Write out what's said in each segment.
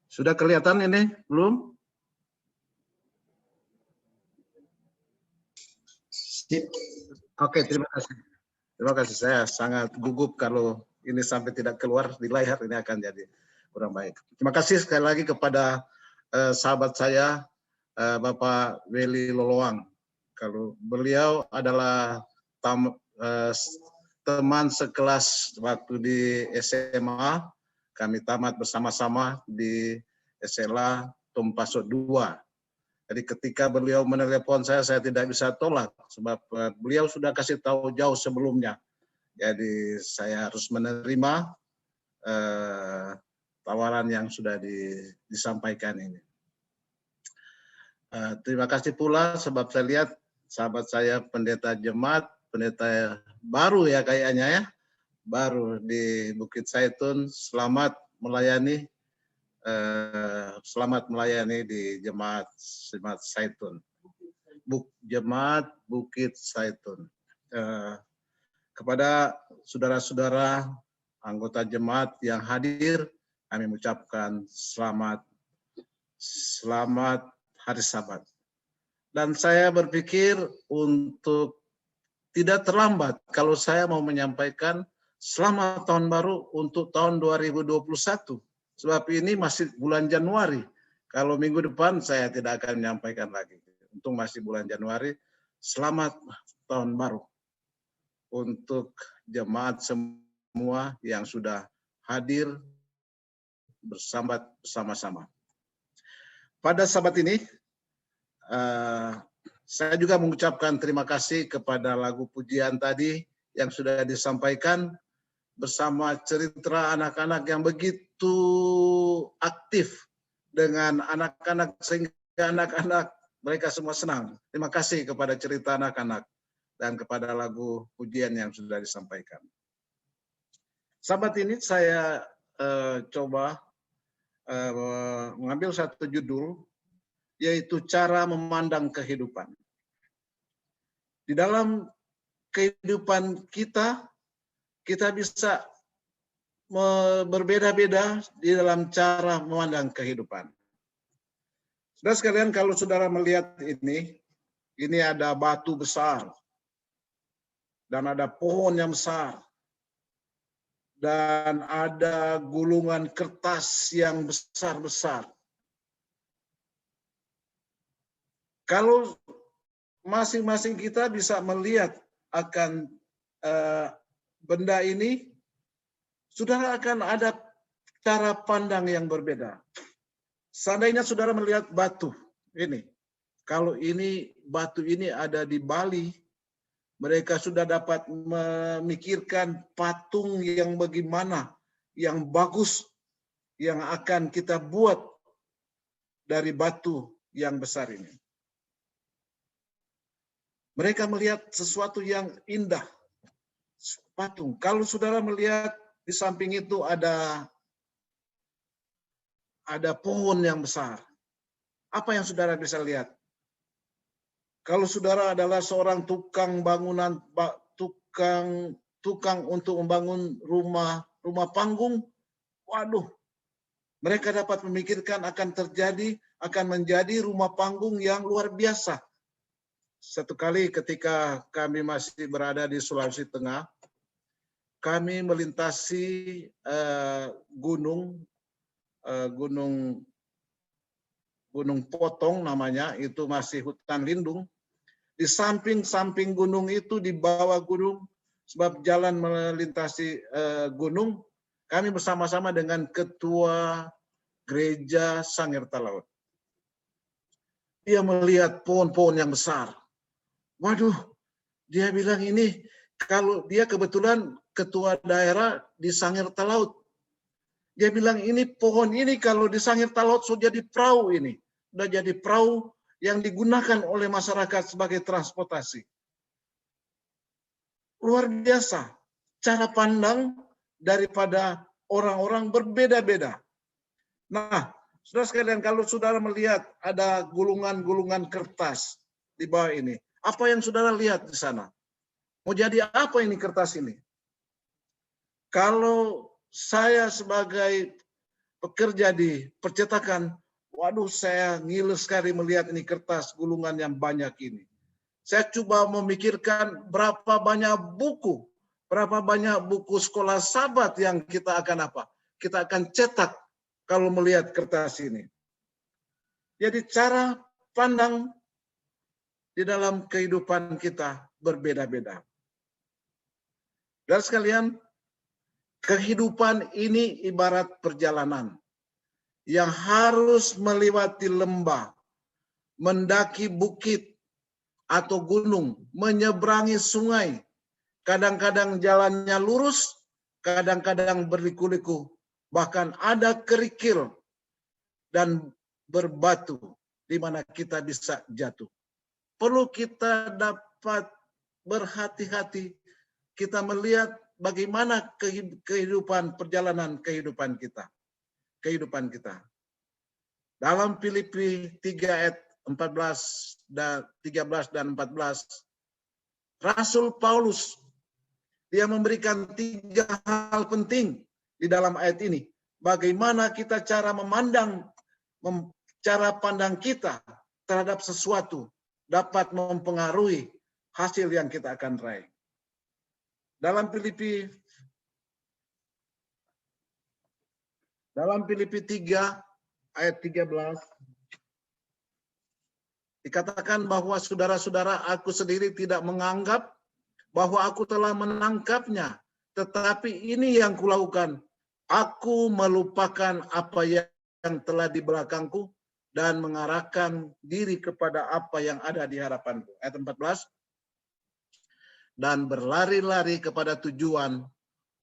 Sudah kelihatan ini? Belum? Oke, terima kasih. Terima kasih. Saya sangat gugup kalau ini sampai tidak keluar di layar, ini akan jadi kurang baik. Terima kasih sekali lagi kepada sahabat saya, Bapak Weli Loloang. Kalau beliau adalah teman sekelas waktu di SMA, kami tamat bersama-sama di SLA Tumpaso 2. Jadi ketika beliau menelepon saya tidak bisa tolak sebab beliau sudah kasih tahu jauh sebelumnya. Jadi saya harus menerima tawaran yang sudah disampaikan ini. Terima kasih pula sebab saya lihat sahabat saya pendeta jemaat, pendeta baru ya kayaknya ya, baru di Bukit Zaitun, selamat melayani di Jemaat Zaitun. Jemaat Bukit Zaitun. Kepada saudara-saudara anggota jemaat yang hadir, kami mengucapkan selamat hari Sabat. Dan saya berpikir untuk tidak terlambat kalau saya mau menyampaikan selamat tahun baru untuk tahun 2021. Sebab ini masih bulan Januari. Kalau minggu depan saya tidak akan menyampaikan lagi. Untung masih bulan Januari. Selamat tahun baru untuk jemaat semua yang sudah hadir bersama-sama. Pada Sabat ini, saya juga mengucapkan terima kasih kepada lagu pujian tadi yang sudah disampaikan bersama cerita anak-anak yang begitu aktif dengan anak-anak sehingga anak-anak mereka semua senang. Terima kasih kepada cerita anak-anak dan kepada lagu pujian yang sudah disampaikan. Sahabat ini saya coba mengambil satu judul, yaitu cara memandang kehidupan. Di dalam kehidupan kita bisa berbeda-beda di dalam cara memandang kehidupan. Saudara sekalian, kalau saudara melihat ini ada batu besar dan ada pohon yang besar dan ada gulungan kertas yang besar-besar. Kalau masing-masing kita bisa melihat akan benda ini, saudara akan ada cara pandang yang berbeda. Seandainya saudara melihat batu ini, kalau ini batu ini ada di Bali, mereka sudah dapat memikirkan patung yang bagaimana, yang bagus, yang akan kita buat dari batu yang besar ini. Mereka melihat sesuatu yang indah, patung. Kalau saudara melihat di samping itu ada pohon yang besar. Apa yang saudara bisa lihat? Kalau saudara adalah seorang tukang bangunan, tukang untuk membangun rumah panggung, waduh, mereka dapat memikirkan akan menjadi rumah panggung yang luar biasa. Satu kali ketika kami masih berada di Sulawesi Tengah, kami melintasi gunung Potong namanya, itu masih hutan lindung. Di samping gunung itu, di bawah gunung, sebab jalan melintasi gunung, kami bersama-sama dengan ketua gereja Sangir Talaut. Dia melihat pohon-pohon yang besar. Waduh, dia bilang ini, kalau dia kebetulan ketua daerah di Sangir Talaut. Dia bilang ini pohon ini kalau di Sangir Talaut sudah jadi perahu ini. Sudah jadi perahu yang digunakan oleh masyarakat sebagai transportasi. Luar biasa. Cara pandang daripada orang-orang berbeda-beda. Nah, saudara sekalian, kalau saudara melihat ada gulungan-gulungan kertas di bawah ini. Apa yang saudara lihat di sana? Mau jadi apa ini kertas ini? Kalau saya sebagai pekerja di percetakan, waduh saya ngilu sekali melihat ini kertas gulungan yang banyak ini. Saya coba memikirkan berapa banyak buku sekolah sahabat yang kita akan apa? Kita akan cetak kalau melihat kertas ini. Jadi cara pandang di dalam kehidupan kita berbeda-beda. Dan sekalian, kehidupan ini ibarat perjalanan yang harus melewati lembah, mendaki bukit atau gunung, menyeberangi sungai. Kadang-kadang jalannya lurus, kadang-kadang berliku-liku, bahkan ada kerikil dan berbatu di mana kita bisa jatuh. Perlu kita dapat berhati-hati, kita melihat bagaimana kehidupan perjalanan kehidupan kita. Dalam Filipi 3 ayat 13 dan 14, Rasul Paulus dia memberikan 3 hal penting di dalam ayat ini. Bagaimana kita cara cara pandang kita terhadap sesuatu dapat mempengaruhi hasil yang kita akan raih. Dalam Filipi 3 ayat 13 dikatakan bahwa saudara-saudara, aku sendiri tidak menganggap bahwa aku telah menangkapnya, tetapi ini yang kulakukan, aku melupakan apa yang telah di belakangku dan mengarahkan diri kepada apa yang ada di hadapanku. Ayat 14. Dan berlari-lari kepada tujuan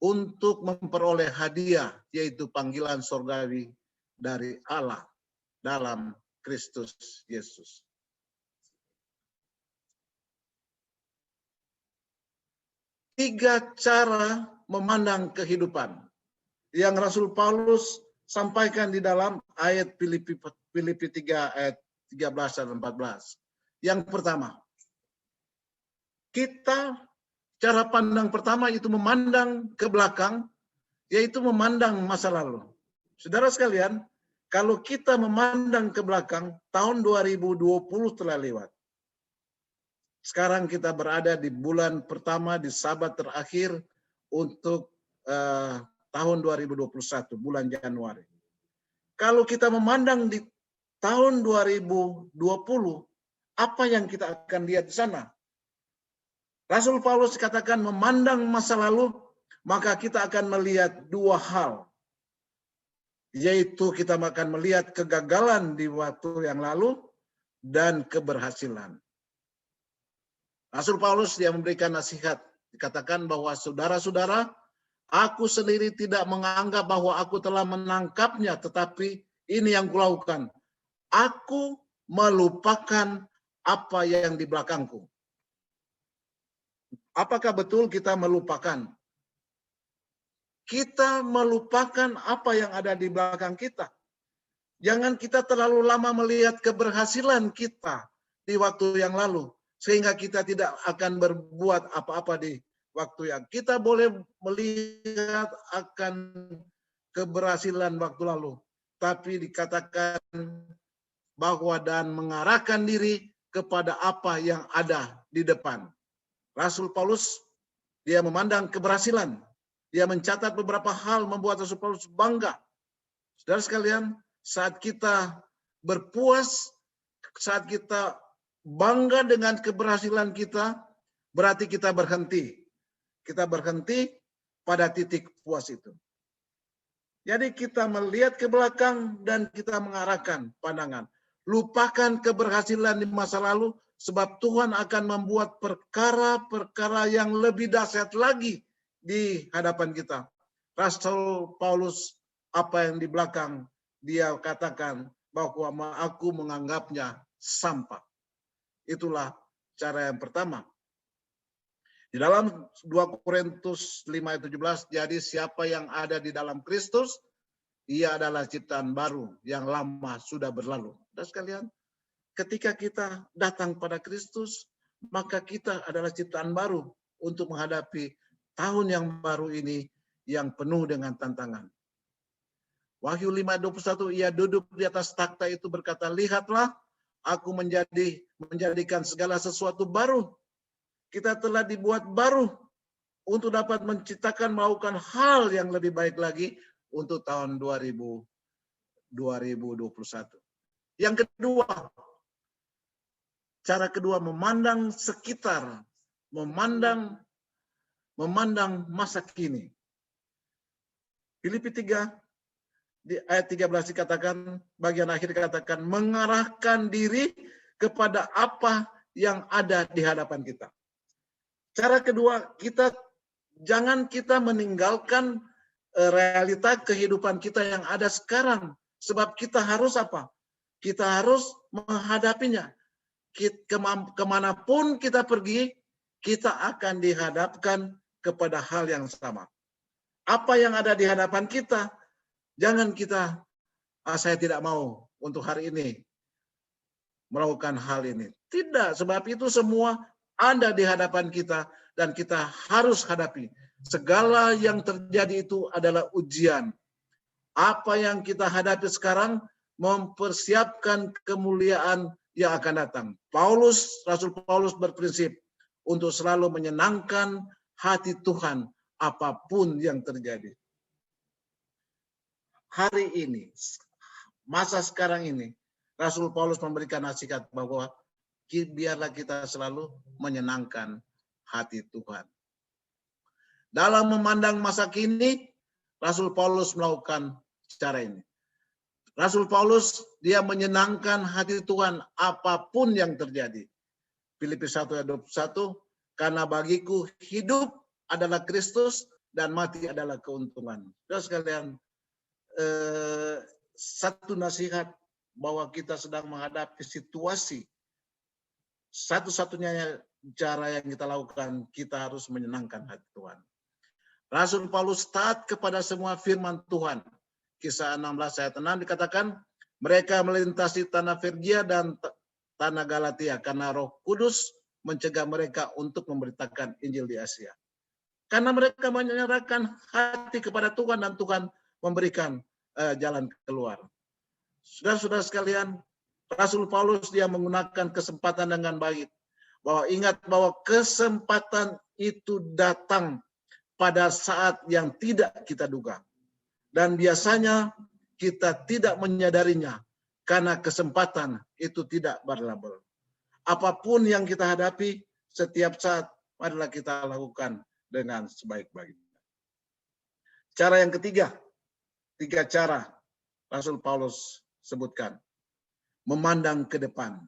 untuk memperoleh hadiah, yaitu panggilan surgawi dari Allah dalam Kristus Yesus. Tiga cara memandang kehidupan yang Rasul Paulus sampaikan di dalam ayat Filipi 3 ayat 13 dan 14. Yang pertama, cara pandang pertama itu memandang ke belakang, yaitu memandang masa lalu. Saudara sekalian, kalau kita memandang ke belakang, tahun 2020 telah lewat. Sekarang kita berada di bulan pertama, di Sabat terakhir untuk tahun 2021, bulan Januari. Kalau kita memandang di tahun 2020, apa yang kita akan lihat di sana? Rasul Paulus katakan memandang masa lalu, maka kita akan melihat 2 hal. Yaitu kita akan melihat kegagalan di waktu yang lalu dan keberhasilan. Rasul Paulus dia memberikan nasihat, dikatakan bahwa saudara-saudara, aku sendiri tidak menganggap bahwa aku telah menangkapnya, tetapi ini yang kulakukan. Aku melupakan apa yang di belakangku. Apakah betul kita melupakan? Kita melupakan apa yang ada di belakang kita. Jangan kita terlalu lama melihat keberhasilan kita di waktu yang lalu, sehingga kita tidak akan berbuat apa-apa di waktu yang kita boleh melihat akan keberhasilan waktu lalu. Tapi dikatakan bahwa dan mengarahkan diri kepada apa yang ada di depan. Rasul Paulus, dia memandang keberhasilan. Dia mencatat beberapa hal membuat Rasul Paulus bangga. Saudara sekalian, saat kita berpuas, saat kita bangga dengan keberhasilan kita, berarti kita berhenti. Kita berhenti pada titik puas itu. Jadi kita melihat ke belakang dan kita mengarahkan pandangan. Lupakan keberhasilan di masa lalu, sebab Tuhan akan membuat perkara-perkara yang lebih dahsyat lagi di hadapan kita. Rasul Paulus, apa yang di belakang, dia katakan bahwa aku menganggapnya sampah. Itulah cara yang pertama. Di dalam 2 Korintus 5 ayat 17, jadi siapa yang ada di dalam Kristus, ia adalah ciptaan baru, yang lama sudah berlalu. Dan sekalian, ketika kita datang pada Kristus, maka kita adalah ciptaan baru untuk menghadapi tahun yang baru ini yang penuh dengan tantangan. Wahyu 5:21, ia duduk di atas takhta itu berkata, lihatlah, aku menjadikan segala sesuatu baru. Kita telah dibuat baru untuk dapat menciptakan, melakukan hal yang lebih baik lagi untuk tahun 2021. Yang kedua, cara kedua, memandang sekitar, memandang masa kini. Filipi 3 di ayat 13 dikatakan, bagian akhir dikatakan, mengarahkan diri kepada apa yang ada di hadapan kita. Cara kedua, jangan kita meninggalkan realita kehidupan kita yang ada sekarang. Sebab kita harus apa? Kita harus menghadapinya. Kemanapun kita pergi, kita akan dihadapkan kepada hal yang sama. Apa yang ada di hadapan kita, jangan kita, saya tidak mau untuk hari ini melakukan hal ini. Tidak, sebab itu semua ada di hadapan kita dan kita harus hadapi. Segala yang terjadi itu adalah ujian. Apa yang kita hadapi sekarang mempersiapkan kemuliaan yang akan datang. Rasul Paulus berprinsip untuk selalu menyenangkan hati Tuhan apapun yang terjadi. Hari ini, masa sekarang ini, Rasul Paulus memberikan nasihat bahwa biarlah kita selalu menyenangkan hati Tuhan. Dalam memandang masa kini, Rasul Paulus melakukan cara ini. Rasul Paulus, dia menyenangkan hati Tuhan apapun yang terjadi. Filipi 1:21, karena bagiku hidup adalah Kristus dan mati adalah keuntungan. Saudara sekalian, satu nasihat bahwa kita sedang menghadapi situasi, satu-satunya cara yang kita lakukan, kita harus menyenangkan hati Tuhan. Rasul Paulus taat kepada semua firman Tuhan. Kisah 16 ayat 6 dikatakan, mereka melintasi tanah Frigia dan tanah Galatia karena Roh Kudus mencegah mereka untuk memberitakan Injil di Asia. Karena mereka menyerahkan hati kepada Tuhan dan Tuhan memberikan jalan keluar. Saudara-saudara sekalian, Rasul Paulus dia menggunakan kesempatan dengan baik. Bahwa ingat bahwa kesempatan itu datang pada saat yang tidak kita duga. Dan biasanya kita tidak menyadarinya karena kesempatan itu tidak berlabel. Apapun yang kita hadapi setiap saat adalah kita lakukan dengan sebaik-baiknya. Cara yang ketiga, 3 cara Rasul Paulus sebutkan. Memandang ke depan.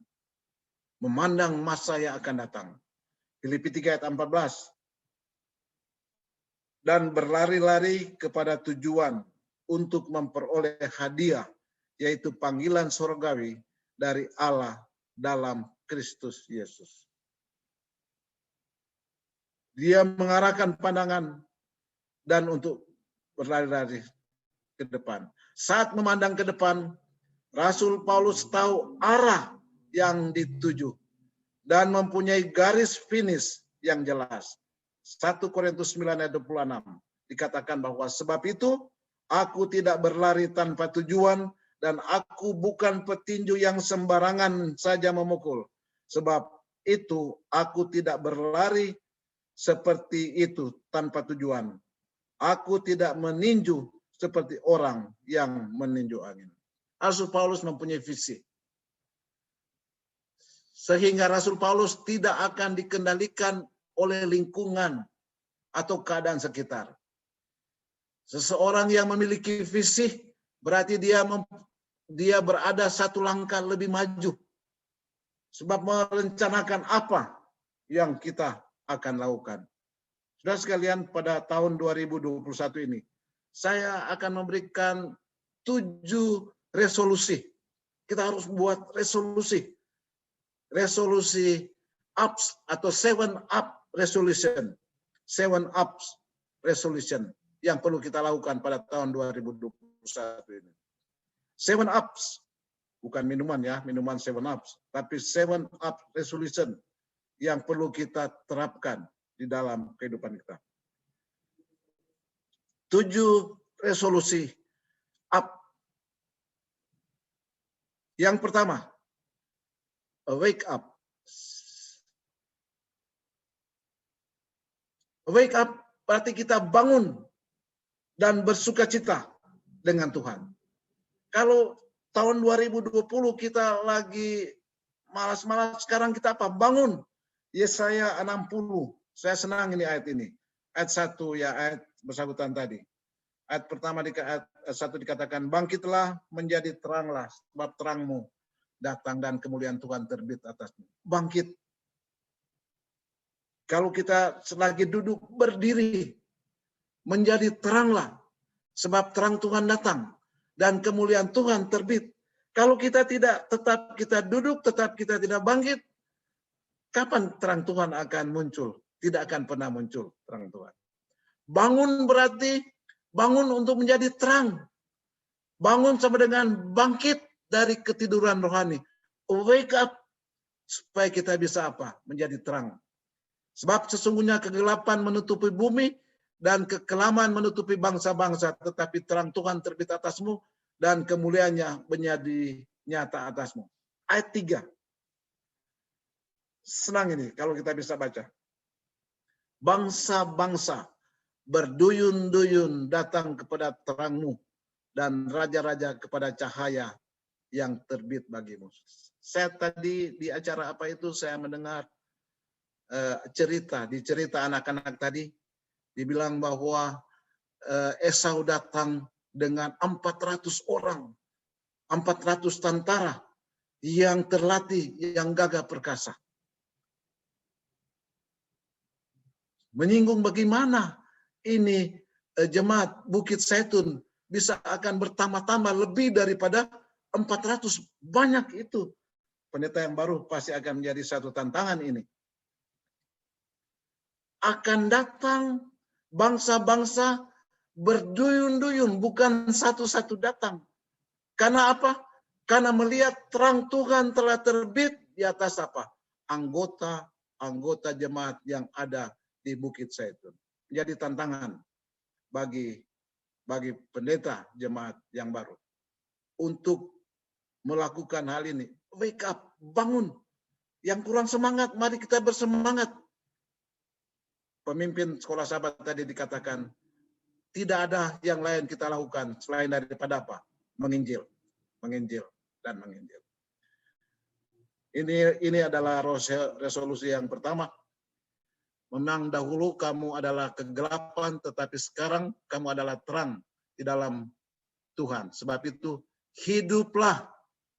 Memandang masa yang akan datang. Filipi 3 ayat 14. Dan berlari-lari kepada tujuan untuk memperoleh hadiah, yaitu panggilan surgawi dari Allah dalam Kristus Yesus. Dia mengarahkan pandangan dan untuk berlari-lari ke depan. Saat memandang ke depan, Rasul Paulus tahu arah yang dituju dan mempunyai garis finish yang jelas. 1 Korintus 9 ayat 26 dikatakan bahwa sebab itu aku tidak berlari tanpa tujuan dan aku bukan petinju yang sembarangan saja memukul. Sebab itu aku tidak berlari seperti itu tanpa tujuan. Aku tidak meninju seperti orang yang meninju angin. Rasul Paulus mempunyai visi. Sehingga Rasul Paulus tidak akan dikendalikan oleh lingkungan atau keadaan sekitar. Seseorang yang memiliki visi berarti dia berada satu langkah lebih maju. Sebab merencanakan apa yang kita akan lakukan. Saudara sekalian, pada tahun 2021 ini, saya akan memberikan 7 resolusi. Kita harus buat resolusi. Resolusi ups atau 7 up resolution. 7 ups resolution yang perlu kita lakukan pada tahun 2021 ini. 7 ups, bukan minuman ya, minuman 7 ups, tapi 7 up resolution yang perlu kita terapkan di dalam kehidupan kita. 7 resolusi up Yang pertama, wake up. Wake up berarti kita bangun dan bersukacita dengan Tuhan. Kalau tahun 2020 kita lagi malas-malas, sekarang kita apa? Bangun. Yesaya 60. Saya senang ini ayat ini. Ayat 1 ya, ayat bersangkutan tadi. Ayat pertama ayat 1 dikatakan, bangkitlah menjadi teranglah, sebab terangmu datang dan kemuliaan Tuhan terbit atasmu. Bangkit. Kalau kita selagi duduk berdiri, menjadi teranglah, sebab terang Tuhan datang dan kemuliaan Tuhan terbit. Kalau kita tidak, tetap kita duduk, tetap kita tidak bangkit, kapan terang Tuhan akan muncul? Tidak akan pernah muncul terang Tuhan. Bangun berarti bangun untuk menjadi terang. Bangun sama dengan bangkit dari ketiduran rohani. Wake up supaya kita bisa apa? Menjadi terang. Sebab sesungguhnya kegelapan menutupi bumi dan kekelaman menutupi bangsa-bangsa, tetapi terang Tuhan terbit atasmu dan kemuliaannya menjadi nyata atasmu. Ayat 3. Senang ini kalau kita bisa baca. Bangsa-bangsa berduyun-duyun datang kepada terangmu dan raja-raja kepada cahaya yang terbit bagimu. Saya tadi di acara apa itu saya mendengar cerita anak-anak tadi dibilang bahwa Esau datang dengan 400 orang, 400 tentara yang terlatih, yang gagah perkasa. Menyinggung bagaimana ini jemaat Bukit Zaitun bisa akan bertambah-tambah lebih daripada 400. Banyak itu. Pendeta yang baru pasti akan menjadi satu tantangan ini. Akan datang bangsa-bangsa berduyun-duyun, bukan satu-satu datang. Karena apa? Karena melihat terang Tuhan telah terbit di atas apa? Anggota jemaat yang ada di Bukit Zaitun. Menjadi tantangan bagi pendeta jemaat yang baru untuk melakukan hal ini. Wake up, bangun. Yang kurang semangat, mari kita bersemangat. Pemimpin sekolah sahabat tadi dikatakan, tidak ada yang lain kita lakukan selain daripada apa? Menginjil, dan menginjil. Ini adalah resolusi yang pertama. Memang dahulu kamu adalah kegelapan, tetapi sekarang kamu adalah terang di dalam Tuhan. Sebab itu, hiduplah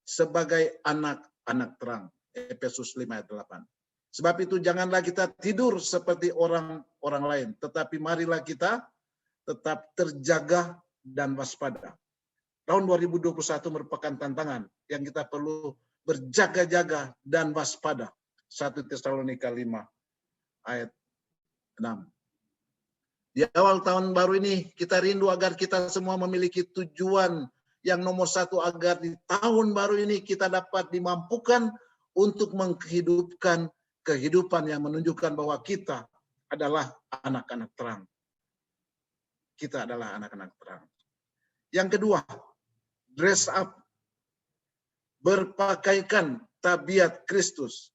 sebagai anak-anak terang. Efesus 5 ayat 8. Sebab itu janganlah kita tidur seperti orang lain, tetapi marilah kita tetap terjaga dan waspada. Tahun 2021 merupakan tantangan yang kita perlu berjaga-jaga dan waspada. 1 Tesalonika 5 ayat 6. Di awal tahun baru ini kita rindu agar kita semua memiliki tujuan yang nomor satu, agar di tahun baru ini kita dapat dimampukan untuk menghidupkan kehidupan yang menunjukkan bahwa kita adalah anak-anak terang. Kita adalah anak-anak terang. Yang kedua, dress up. Berpakaikan tabiat Kristus.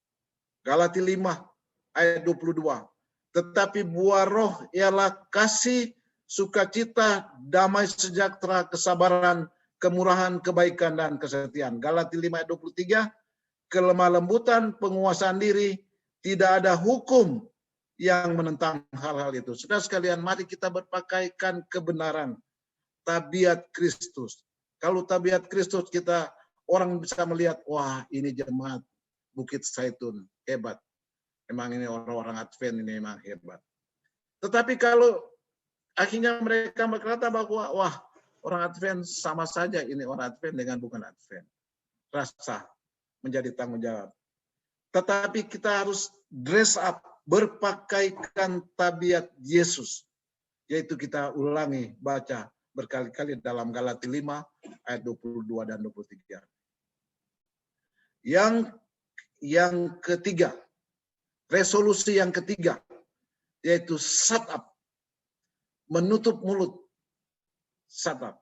Galatia 5 ayat 22. Tetapi buah roh ialah kasih, sukacita, damai sejahtera, kesabaran, kemurahan, kebaikan, dan kesetiaan. Galatia 5 ayat 23. Kelemah lembutan, penguasaan diri, tidak ada hukum yang menentang hal-hal itu. Saudara sekalian, mari kita berpakaikan kebenaran, tabiat Kristus. Kalau tabiat Kristus kita, orang bisa melihat, wah ini jemaat Bukit Zaitun, hebat. Memang ini orang-orang Advent ini memang hebat. Tetapi kalau akhirnya mereka berkata bahwa, wah orang Advent sama saja ini orang Advent dengan bukan Advent. Rasa menjadi tanggung jawab. Tetapi kita harus dress up, berpakaikan tabiat Yesus. Yaitu kita ulangi, baca berkali-kali dalam Galatia 5 ayat 22 dan 23. Yang ketiga, resolusi yang ketiga, yaitu shut up, menutup mulut, shut up.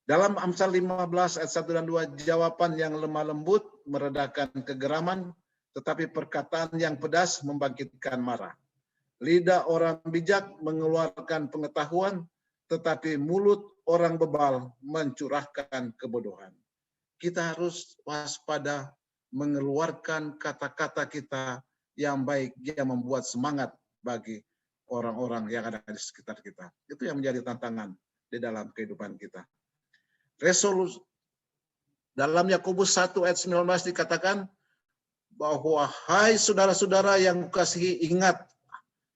Dalam Amsal 15 ayat 1 dan 2, jawaban yang lemah lembut meredakan kegeraman, tetapi perkataan yang pedas membangkitkan marah. Lidah orang bijak mengeluarkan pengetahuan, tetapi mulut orang bebal mencurahkan kebodohan. Kita harus waspada mengeluarkan kata-kata kita yang baik, yang membuat semangat bagi orang-orang yang ada di sekitar kita. Itu yang menjadi tantangan di dalam kehidupan kita. Resolusi dalam Yakobus 1 ayat 19 dikatakan bahwa hai saudara-saudara yang kukasihi,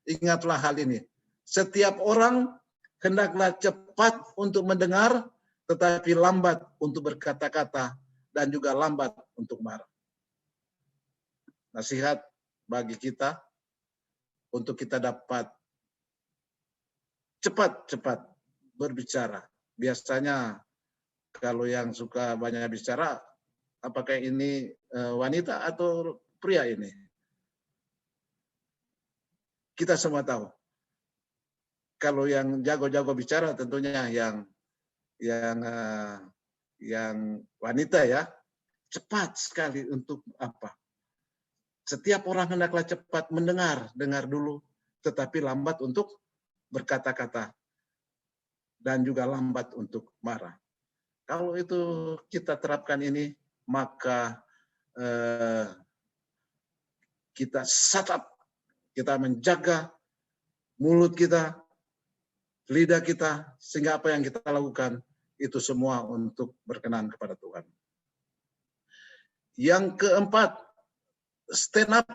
ingatlah hal ini. Setiap orang hendaklah cepat untuk mendengar, tetapi lambat untuk berkata-kata dan juga lambat untuk marah. Nasihat bagi kita untuk kita dapat cepat-cepat berbicara. Biasanya kalau yang suka banyak bicara, apakah ini wanita atau pria ini? Kita semua tahu. Kalau yang jago-jago bicara tentunya yang wanita ya, cepat sekali untuk apa? Setiap orang hendaklah cepat dengar dulu, tetapi lambat untuk berkata-kata dan juga lambat untuk marah. Kalau itu kita terapkan ini, maka kita kita menjaga mulut kita, lidah kita, sehingga apa yang kita lakukan itu semua untuk berkenan kepada Tuhan. Yang keempat, stand up,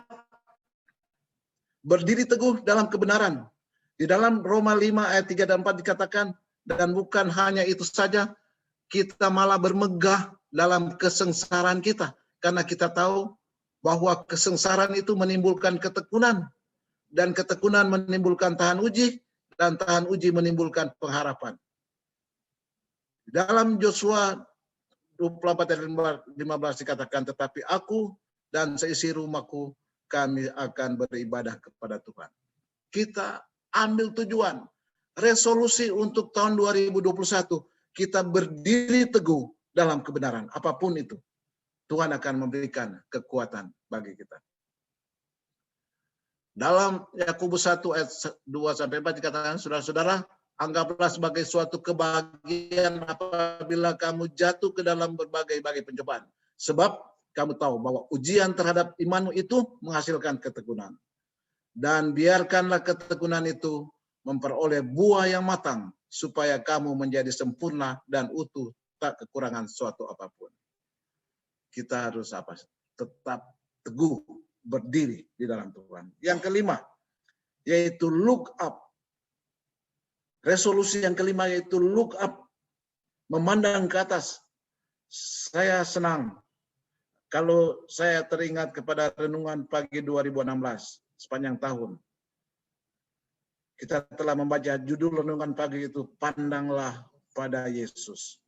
berdiri teguh dalam kebenaran. Di dalam Roma 5 ayat 3 dan 4 dikatakan, dan bukan hanya itu saja, kita malah bermegah dalam kesengsaraan kita. Karena kita tahu bahwa kesengsaraan itu menimbulkan ketekunan. Dan ketekunan menimbulkan tahan uji. Dan tahan uji menimbulkan pengharapan. Dalam Yosua 24 ayat 15 dikatakan, tetapi aku dan seisi rumahku, kami akan beribadah kepada Tuhan. Kita ambil tujuan, resolusi untuk tahun 2021, kita berdiri teguh dalam kebenaran, apapun itu. Tuhan akan memberikan kekuatan bagi kita. Dalam Yakobus 1 ayat 2-4 dikatakan, saudara-saudara, anggaplah sebagai suatu kebahagiaan apabila kamu jatuh ke dalam berbagai-bagai pencobaan. Sebab kamu tahu bahwa ujian terhadap imanmu itu menghasilkan ketekunan. Dan biarkanlah ketekunan itu memperoleh buah yang matang, supaya kamu menjadi sempurna dan utuh, tak kekurangan suatu apapun. Kita harus tetap teguh, berdiri di dalam Tuhan. Yang kelima, yaitu look up. Resolusi yang kelima yaitu look up, memandang ke atas. Saya senang kalau saya teringat kepada renungan pagi 2016 sepanjang tahun. Kita telah membaca judul renungan pagi itu, pandanglah pada Yesus.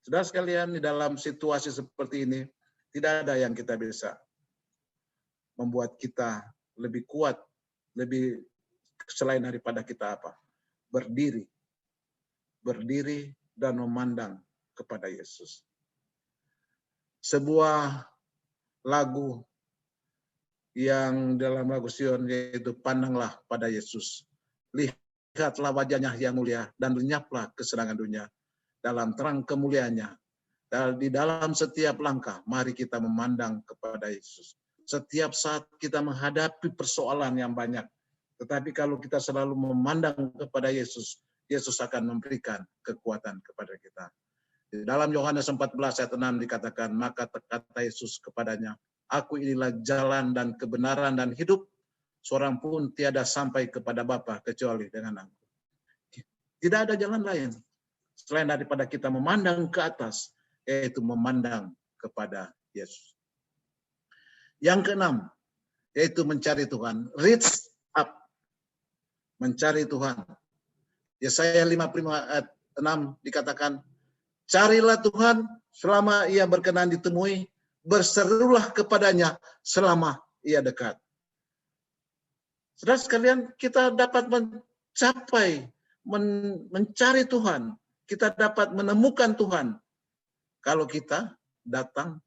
Saudara sekalian, di dalam situasi seperti ini, tidak ada yang kita bisa membuat kita lebih kuat, lebih selain daripada kita berdiri dan memandang kepada Yesus. Sebuah lagu yang dalam lagu Sion yaitu pandanglah pada Yesus. Lihatlah wajahnya yang mulia dan lenyaplah kesenangan dunia. Dalam terang kemuliaannya, di dalam setiap langkah, mari kita memandang kepada Yesus. Setiap saat kita menghadapi persoalan yang banyak, tetapi kalau kita selalu memandang kepada Yesus, Yesus akan memberikan kekuatan kepada kita. Di dalam Yohanes 14 ayat 6 dikatakan, maka kata Yesus kepadanya, aku inilah jalan dan kebenaran dan hidup, seorang pun tiada sampai kepada Bapa kecuali dengan aku. Tidak ada jalan lain selain daripada kita memandang ke atas, yaitu memandang kepada Yesus. Yang keenam, yaitu mencari Tuhan. Reach up. Mencari Tuhan. Yesaya 55 ayat 6 dikatakan, carilah Tuhan selama ia berkenan ditemui, berserulah kepadanya selama ia dekat. Saudara sekalian, kita dapat mencari Tuhan. kita dapat menemukan Tuhan kalau kita datang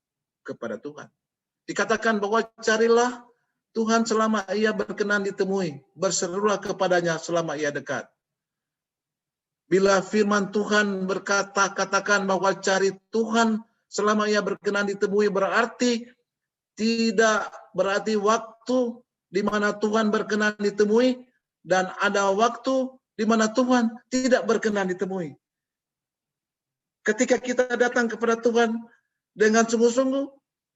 kepada Tuhan. Dikatakan bahwa carilah Tuhan selama ia berkenan ditemui, berserulah kepadanya selama ia dekat. Bila firman Tuhan berkata, katakan bahwa cari Tuhan selama ia berkenan ditemui, berarti tidak berarti waktu di mana Tuhan berkenan ditemui dan ada waktu di mana Tuhan tidak berkenan ditemui. Ketika kita datang kepada Tuhan dengan sungguh-sungguh,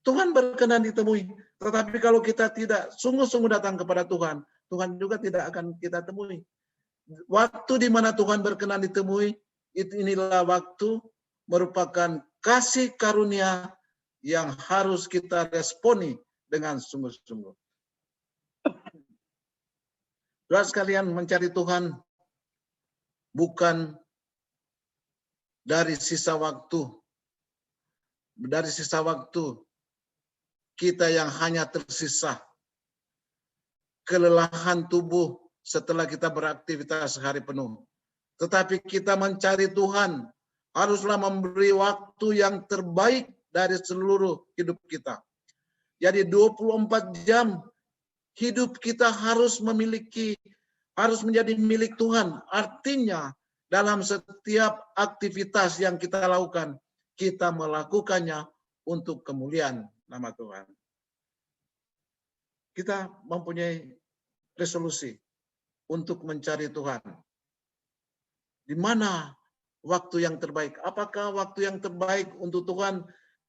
Tuhan berkenan ditemui. Tetapi kalau kita tidak sungguh-sungguh datang kepada Tuhan, Tuhan juga tidak akan kita temui. Waktu di mana Tuhan berkenan ditemui, inilah waktu merupakan kasih karunia yang harus kita responi dengan sungguh-sungguh. Saudara sekalian, mencari Tuhan bukan dari sisa waktu. Dari sisa waktu kita yang hanya tersisa kelelahan tubuh setelah kita beraktivitas sehari penuh. Tetapi kita mencari Tuhan haruslah memberi waktu yang terbaik dari seluruh hidup kita. Jadi 24 jam hidup kita harus menjadi milik Tuhan. Artinya dalam setiap aktivitas yang kita lakukan, kita melakukannya untuk kemuliaan nama Tuhan. Kita mempunyai resolusi untuk mencari Tuhan. Di mana waktu yang terbaik? Apakah waktu yang terbaik untuk Tuhan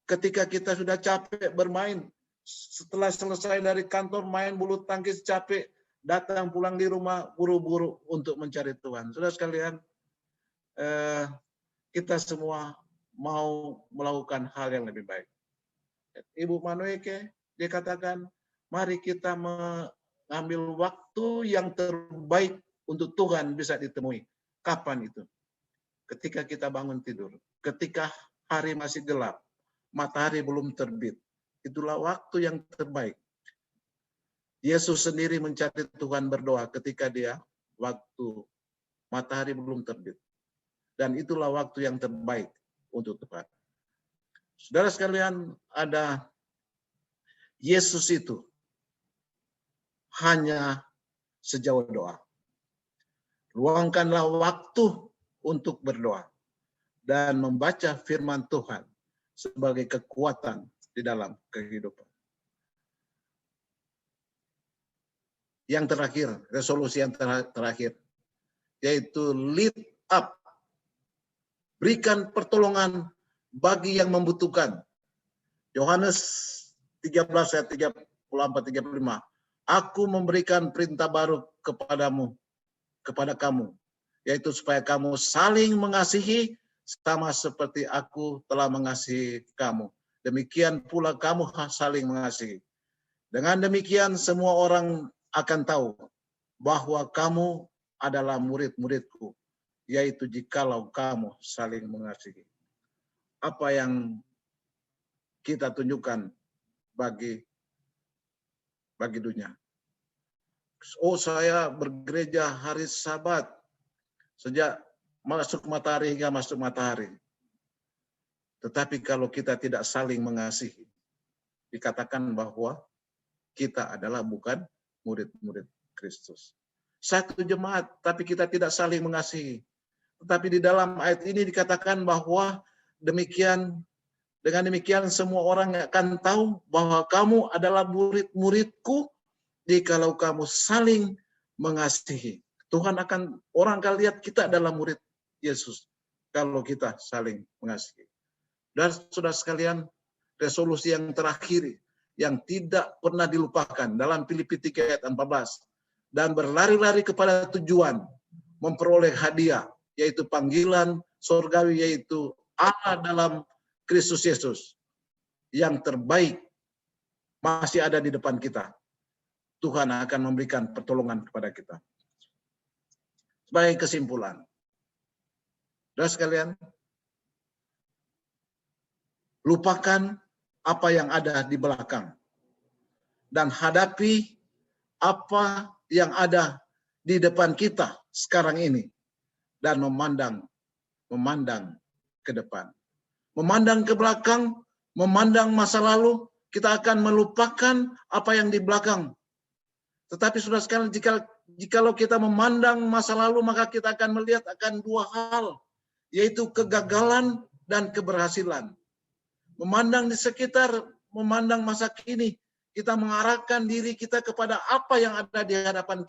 ketika kita sudah capek bermain? Setelah selesai dari kantor main bulu tangkis capek, datang pulang di rumah buru-buru untuk mencari Tuhan. Saudara sekalian, kita semua mau melakukan hal yang lebih baik. Ibu Manueke, dia katakan, mari kita mengambil waktu yang terbaik untuk Tuhan bisa ditemui. Kapan itu? Ketika kita bangun tidur. Ketika hari masih gelap, matahari belum terbit. Itulah waktu yang terbaik. Yesus sendiri mencari Tuhan berdoa ketika dia waktu matahari belum terbit. Dan itulah waktu yang terbaik untuk Tuhan. Saudara sekalian, ada Yesus itu hanya sejauh doa. Luangkanlah waktu untuk berdoa dan membaca firman Tuhan sebagai kekuatan di dalam kehidupan. Yang terakhir, resolusi yang terakhir, yaitu lead up. Berikan pertolongan bagi yang membutuhkan. Yohanes 13 ayat 34-35. Aku memberikan perintah baru kepada kamu, yaitu supaya kamu saling mengasihi sama seperti aku telah mengasihi kamu. Demikian pula kamu saling mengasihi. Dengan demikian semua orang akan tahu bahwa kamu adalah murid-muridku, yaitu jikalau kamu saling mengasihi. Apa yang kita tunjukkan bagi dunia? Oh, saya bergereja hari Sabat sejak masuk matahari hingga masuk matahari. Tetapi kalau kita tidak saling mengasihi, dikatakan bahwa kita adalah bukan murid-murid Kristus. Satu jemaat, tapi kita tidak saling mengasihi. Tetapi di dalam ayat ini dikatakan bahwa dengan demikian semua orang akan tahu bahwa kamu adalah murid-muridku jikalau kamu saling mengasihi. Orang akan lihat kita adalah murid Yesus kalau kita saling mengasihi. Dan saudara sekalian, resolusi yang terakhir yang tidak pernah dilupakan dalam Filipi 3 ayat 14, dan berlari-lari kepada tujuan memperoleh hadiah, yaitu panggilan surgawi, yaitu Allah dalam Kristus Yesus. Yang terbaik masih ada di depan kita. Tuhan akan memberikan pertolongan kepada kita. Sebagai kesimpulan, saudara sekalian, lupakan apa yang ada di belakang dan hadapi apa yang ada di depan kita sekarang ini dan memandang memandang ke depan. Memandang ke belakang, memandang masa lalu, kita akan melupakan apa yang di belakang. Tetapi saudara sekalian, jikalau kita memandang masa lalu, maka kita akan melihat akan dua hal, yaitu kegagalan dan keberhasilan. Memandang di sekitar, memandang masa kini, kita mengarahkan diri kita kepada apa yang ada di hadapan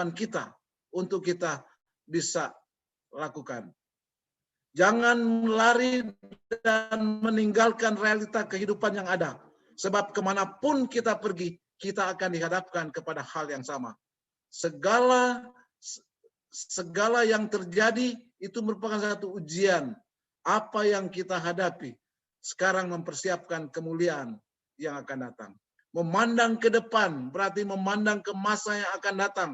kita, untuk kita bisa lakukan. Jangan lari dan meninggalkan realita kehidupan yang ada. Sebab kemanapun kita pergi, kita akan dihadapkan kepada hal yang sama. Segala yang terjadi itu merupakan satu ujian. Apa yang kita hadapi sekarang mempersiapkan kemuliaan yang akan datang. Memandang ke depan berarti memandang ke masa yang akan datang.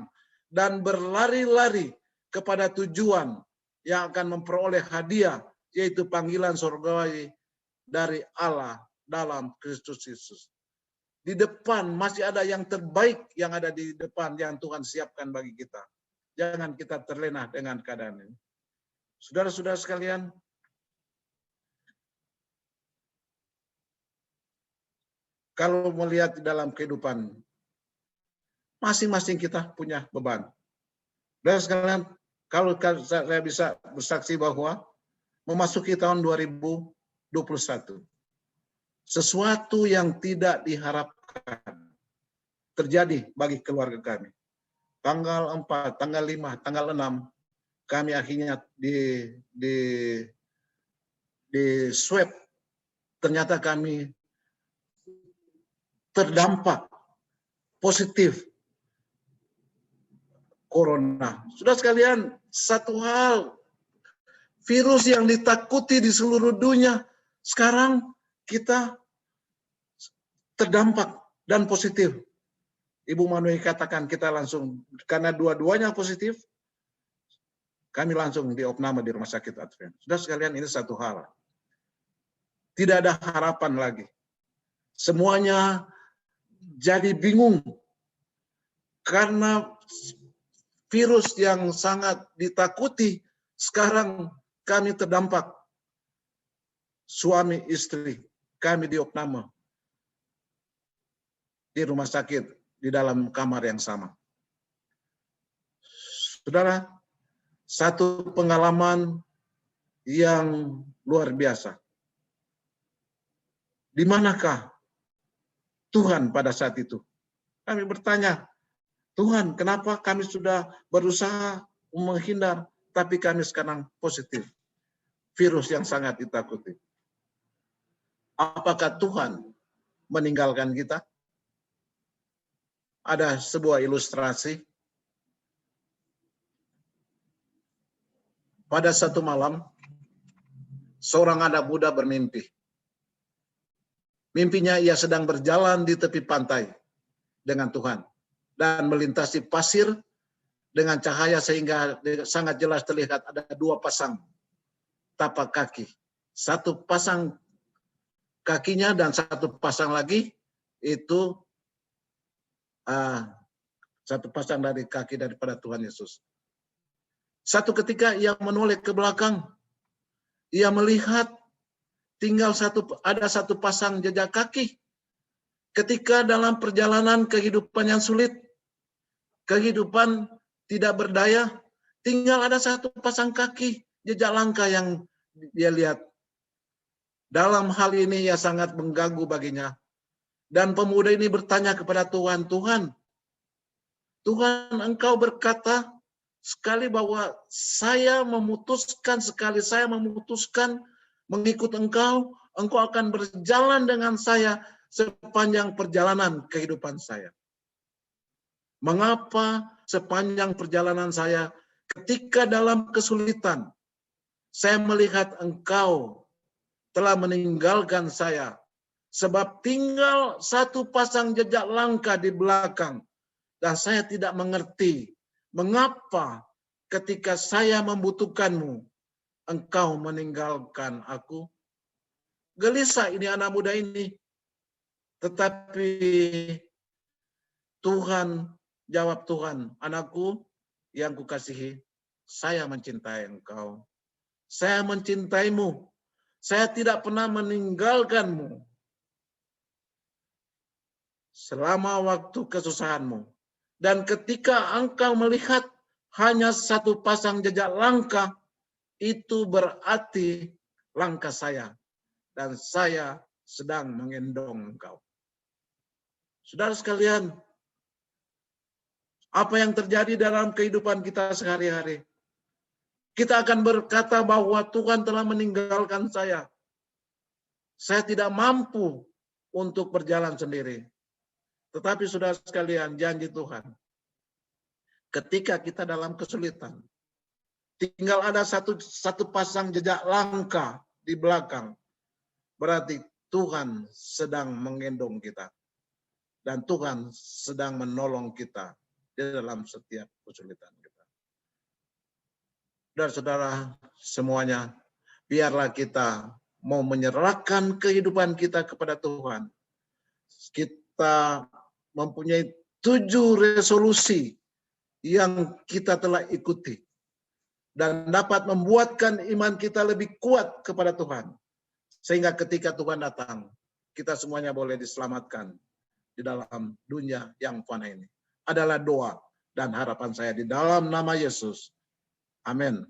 Dan berlari-lari kepada tujuan yang akan memperoleh hadiah, yaitu panggilan surgawi dari Allah dalam Kristus Yesus. Di depan masih ada yang terbaik yang ada di depan yang Tuhan siapkan bagi kita. Jangan kita terlena dengan keadaan ini. Saudara-saudara sekalian, kalau melihat di dalam kehidupan, masing-masing kita punya beban. Saudara sekalian, kalau saya bisa bersaksi bahwa memasuki tahun 2021, sesuatu yang tidak diharapkan terjadi bagi keluarga kami. Tanggal 4, tanggal 5, tanggal 6, kami akhirnya di swab. Ternyata kami terdampak positif corona. Sudah sekalian, satu hal, virus yang ditakuti di seluruh dunia, sekarang kita terdampak dan positif. Ibu Manui katakan kita langsung, karena dua-duanya positif, kami langsung diopname di rumah sakit Advent. Sudah sekalian, ini satu hal. Tidak ada harapan lagi. Semuanya jadi bingung. Karena virus yang sangat ditakuti, sekarang kami terdampak. Suami istri kami diopname di rumah sakit di dalam kamar yang sama. Saudara, satu pengalaman yang luar biasa. Di manakah Tuhan pada saat itu? Kami bertanya, Tuhan, kenapa kami sudah berusaha menghindar, tapi kami sekarang positif. Virus yang sangat ditakuti. Apakah Tuhan meninggalkan kita? Ada sebuah ilustrasi. Pada satu malam, seorang anak muda bermimpi. Mimpinya ia sedang berjalan di tepi pantai dengan Tuhan dan melintasi pasir dengan cahaya sehingga sangat jelas terlihat ada dua pasang tapak kaki. Satu pasang kakinya dan satu pasang lagi itu satu pasang dari kaki daripada Tuhan Yesus. Satu ketika ia menoleh ke belakang, ia melihat tinggal ada satu pasang jejak kaki. Ketika dalam perjalanan kehidupan yang sulit, kehidupan tidak berdaya, tinggal ada satu pasang kaki, jejak langkah yang dia lihat. Dalam hal ini ia sangat mengganggu baginya. Dan pemuda ini bertanya kepada Tuhan, Tuhan, Engkau berkata sekali bahwa saya memutuskan mengikut Engkau, Engkau akan berjalan dengan saya sepanjang perjalanan kehidupan saya. Mengapa sepanjang perjalanan saya, ketika dalam kesulitan, saya melihat Engkau telah meninggalkan saya, sebab tinggal satu pasang jejak langkah di belakang, dan saya tidak mengerti mengapa ketika saya membutuhkanmu, Engkau meninggalkan aku. Gelisah ini anak muda ini. Tetapi Tuhan, jawab Tuhan, anakku yang kukasihi, saya mencintai engkau. Saya mencintaimu. Saya tidak pernah meninggalkanmu selama waktu kesusahanmu. Dan ketika engkau melihat hanya satu pasang jejak langkah, itu berarti langkah saya. Dan saya sedang menggendong engkau. Saudara sekalian, apa yang terjadi dalam kehidupan kita sehari-hari? Kita akan berkata bahwa Tuhan telah meninggalkan saya. Saya tidak mampu untuk berjalan sendiri. Tetapi saudara sekalian, janji Tuhan, ketika kita dalam kesulitan, tinggal ada satu pasang jejak langkah di belakang, berarti Tuhan sedang menggendong kita. Dan Tuhan sedang menolong kita di dalam setiap kesulitan kita. Saudara-saudara semuanya, biarlah kita mau menyerahkan kehidupan kita kepada Tuhan. Kita mempunyai 7 resolusi yang kita telah ikuti dan dapat membuatkan iman kita lebih kuat kepada Tuhan. Sehingga ketika Tuhan datang, kita semuanya boleh diselamatkan di dalam dunia yang fana ini. Adalah doa dan harapan saya di dalam nama Yesus. Amin.